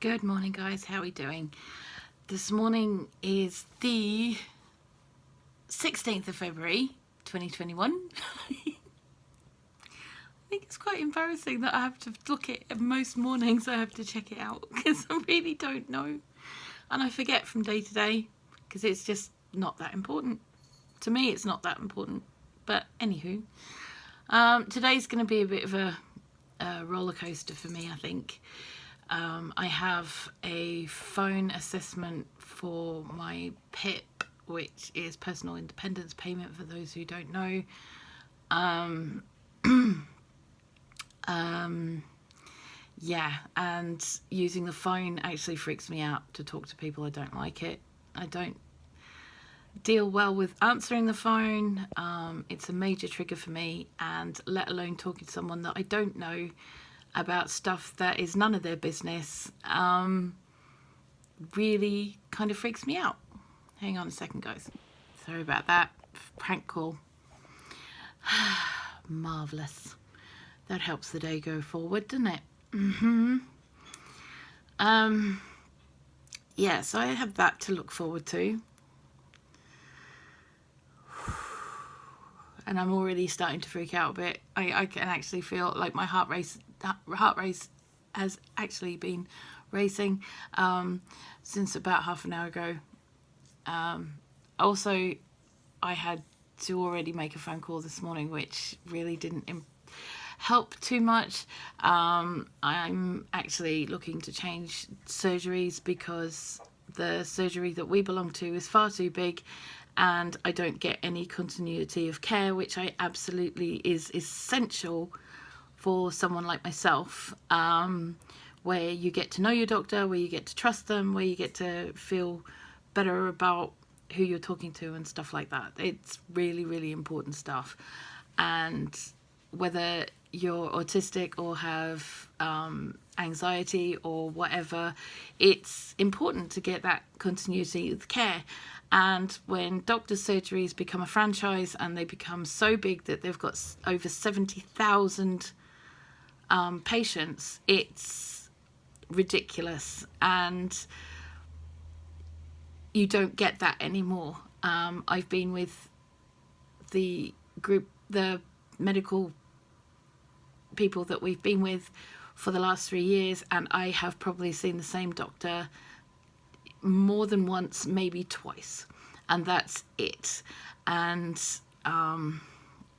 Good morning, guys. How are we doing? This morning is the 16th of February 2021. I think it's quite embarrassing that I have to look at most mornings. I have to check it out because I really don't know, and I forget from day to day because it's just not that important to me. It's not that important, but anywho, today's going to be a bit of a roller coaster for me, I think. I have a phone assessment for my PIP, which is personal independence payment for those who don't know. Yeah, and using the phone actually freaks me out to talk to people. I don't like it. I don't deal well with answering the phone. It's a major trigger for me, and let alone talking to someone that I don't know about stuff that is none of their business, really kind of freaks me out. Hang on a second, guys. Sorry about that. Prank call. Marvellous. That helps the day go forward, doesn't it? Yeah, so I have that to look forward to. And I'm already starting to freak out a bit. I can actually feel like my heart rate has actually been racing since about half an hour ago. Also, I had to already make a phone call this morning, which really didn't help too much. I'm actually looking to change surgeries because the surgery that we belong to is far too big, and I don't get any continuity of care, which I absolutely is essential for someone like myself, where you get to know your doctor, where you get to trust them, where you get to feel better about who you're talking to and stuff like that. It's really, really important stuff. And whether you're autistic or have anxiety or whatever, it's important to get that continuity of care. And when doctors' surgeries become a franchise and they become so big that they've got over 70,000 patients, it's ridiculous, and you don't get that anymore. I've been with the group, the medical people that we've been with for the last 3 years, and I have probably seen the same doctor more than once, maybe twice, and that's it. And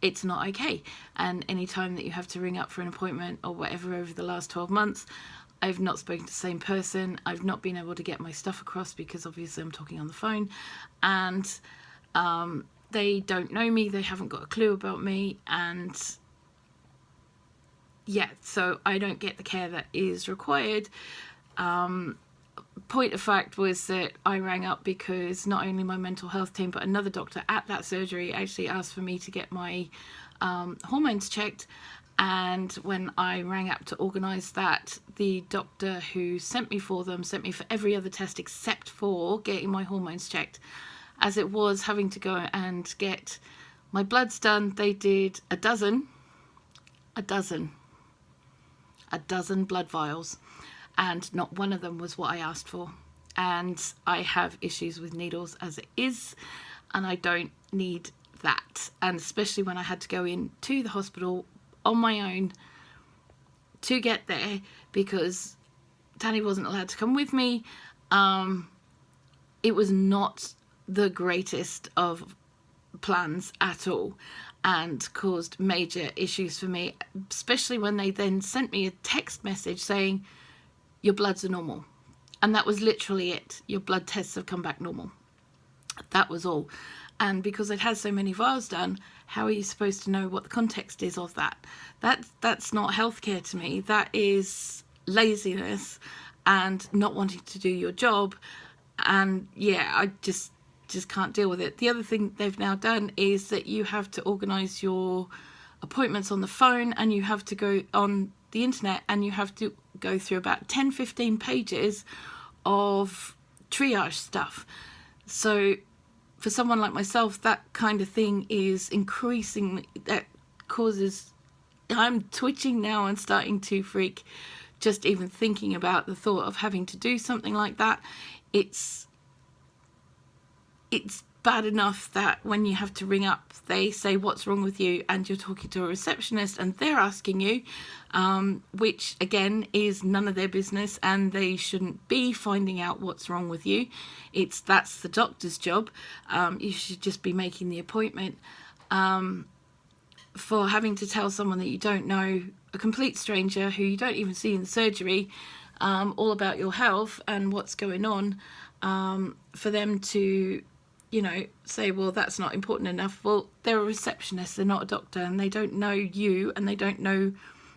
it's not okay. And any time that you have to ring up for an appointment or whatever over the last 12 months, I've not spoken to the same person. I've not been able to get my stuff across because obviously I'm talking on the phone, and they don't know me, they haven't got a clue about me, and yeah, so I don't get the care that is required. Point of fact was that I rang up because not only my mental health team but another doctor at that surgery actually asked for me to get my hormones checked, and when I rang up to organise that, the doctor who sent me for them sent me for every other test except for getting my hormones checked. As it was having to go and get my bloods done, they did a dozen blood vials, and not one of them was what I asked for. And I have issues with needles as it is, and I don't need that. And especially when I had to go in to the hospital on my own to get there because Danny wasn't allowed to come with me. It was not the greatest of plans at all, and caused major issues for me, especially when they then sent me a text message saying your bloods are normal, and that was literally it. Your blood tests have come back normal. That was all. And because I'd had so many vials done, how are you supposed to know what the context is of that? That's not healthcare to me. That is laziness and not wanting to do your job. And yeah, I just can't deal with it. The other thing they've now done is that you have to organise your appointments on the phone, and you have to go on the internet, and you have to go through about 10-15 pages of triage stuff. So for someone like myself, that kind of thing is increasing. That causes, I'm twitching now and starting to freak just even thinking about the thought of having to do something like that, it's bad enough that when you have to ring up, they say what's wrong with you, and you're talking to a receptionist and they're asking you, which again is none of their business, and they shouldn't be finding out what's wrong with you. That's the doctor's job. You should just be making the appointment. For having to tell someone that you don't know, a complete stranger who you don't even see in the surgery, all about your health and what's going on, for them to, you know, say, well, that's not important enough. Well, they're a receptionist, they're not a doctor, and they don't know you, and they don't know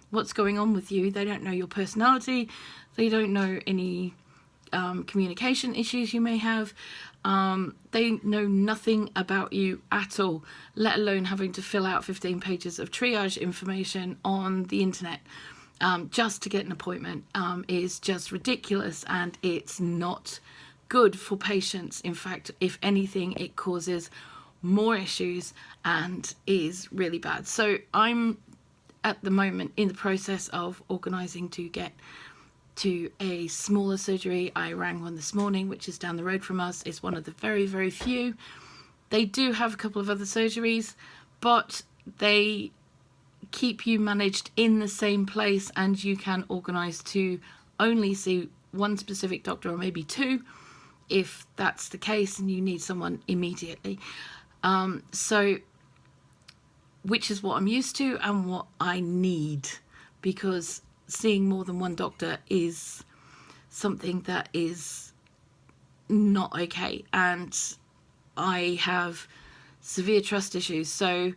what's going on with you. They don't know your personality. They don't know any communication issues you may have. They know nothing about you at all, let alone having to fill out 15 pages of triage information on the internet just to get an appointment. Is just ridiculous, and it's not good for patients. In fact, if anything, it causes more issues and is really bad. So I'm at the moment in the process of organising to get to a smaller surgery. I rang one this morning, which is down the road from us. It's one of the very, very few. They do have a couple of other surgeries, but they keep you managed in the same place, and you can organise to only see one specific doctor, or maybe two, if that's the case and you need someone immediately. So, which is what I'm used to and what I need, because seeing more than one doctor is something that is not okay, and I have severe trust issues. So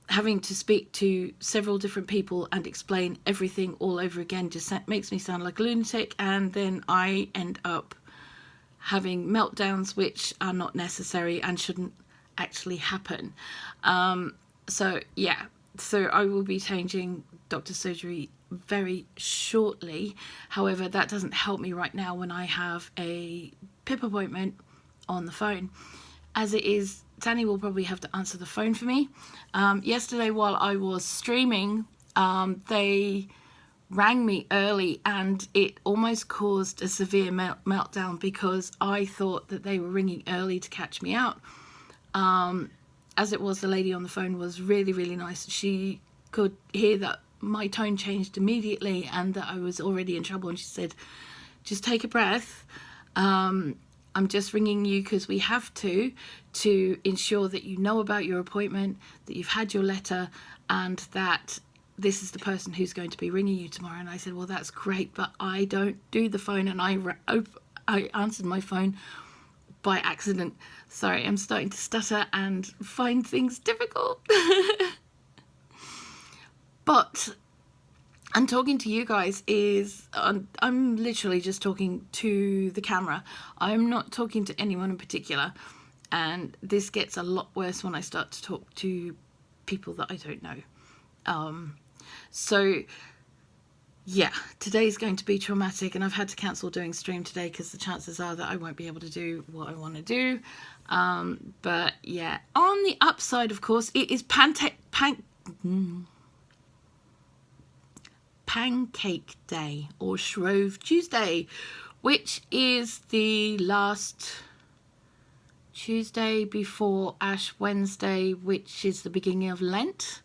having to speak to several different people and explain everything all over again just makes me sound like a lunatic, and then I end up having meltdowns which are not necessary and shouldn't actually happen. So yeah, so I will be changing doctor's surgery very shortly. However, that doesn't help me right now when I have a PIP appointment on the phone. As it is, Danny will probably have to answer the phone for me. Yesterday while I was streaming, they rang me early, and it almost caused a severe meltdown, because I thought that they were ringing early to catch me out. As it was, the lady on the phone was really, really nice. She could hear that my tone changed immediately and that I was already in trouble, and she said, just take a breath. I'm just ringing you because we have to ensure that you know about your appointment, that you've had your letter, and that this is the person who's going to be ringing you tomorrow. And I said, well, that's great, but I don't do the phone. And I answered my phone by accident. Sorry, I'm starting to stutter and find things difficult. But I'm talking to you guys I'm literally just talking to the camera. I'm not talking to anyone in particular. And this gets a lot worse when I start to talk to people that I don't know. So yeah, today's going to be traumatic, and I've had to cancel doing stream today because the chances are that I won't be able to do what I want to do. But yeah, on the upside, of course, it is Pancake Day, or Shrove Tuesday, which is the last Tuesday before Ash Wednesday, which is the beginning of Lent,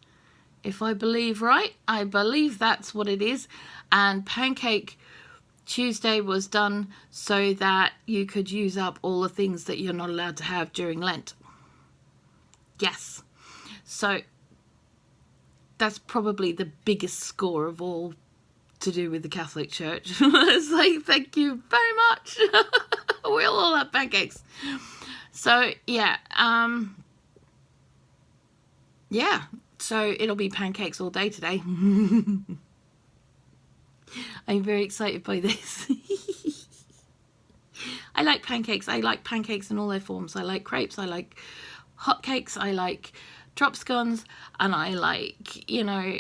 if I believe right. I believe that's what it is. And Pancake Tuesday was done so that you could use up all the things that you're not allowed to have during Lent. Yes. So that's probably the biggest score of all to do with the Catholic Church. It's like, thank you very much. We'll all have pancakes. So yeah, yeah. So it'll be pancakes all day today. I'm very excited by this. I like pancakes. I like pancakes in all their forms. I like crepes. I like hotcakes. I like drop scones. And I like, you know,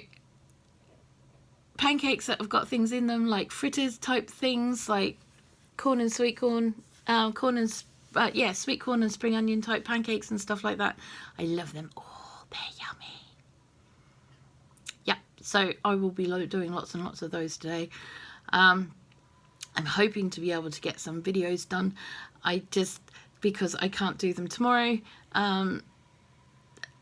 pancakes that have got things in them, like fritters type things, like corn and sweet corn, sweet corn and spring onion type pancakes and stuff like that. I love them. Oh, they're yummy. So I will be doing lots and lots of those today. I'm hoping to be able to get some videos done. Because I can't do them tomorrow.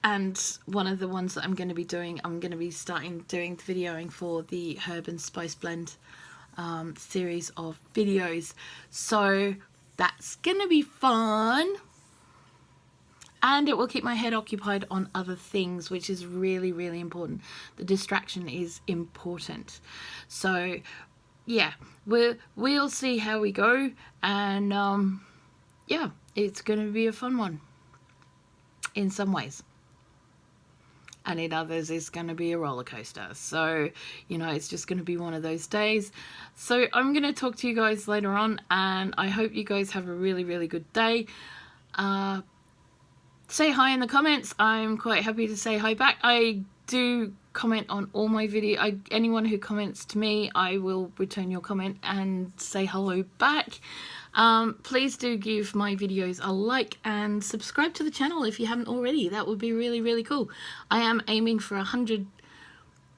And one of the ones that I'm going to be doing, I'm going to be starting doing the videoing for the Herb and Spice Blend series of videos. So that's going to be fun. And it will keep my head occupied on other things, which is really, really important. The distraction is important. So yeah, we'll see how we go. And yeah, it's going to be a fun one in some ways. And in others it's going to be a roller coaster. So, you know, it's just going to be one of those days. So I'm going to talk to you guys later on, and I hope you guys have a really, really good day. Say hi in the comments. I'm quite happy to say hi back. I do comment on all my video. Anyone who comments to me, I will return your comment and say hello back. Please do give my videos a like and subscribe to the channel if you haven't already. That would be really, really cool. I am aiming for 100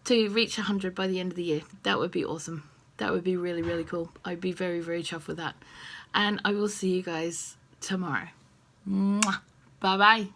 to reach 100 by the end of the year. That would be awesome. That would be really, really cool. I'd be very, very chuffed with that. And I will see you guys tomorrow. Mwah. Bye bye.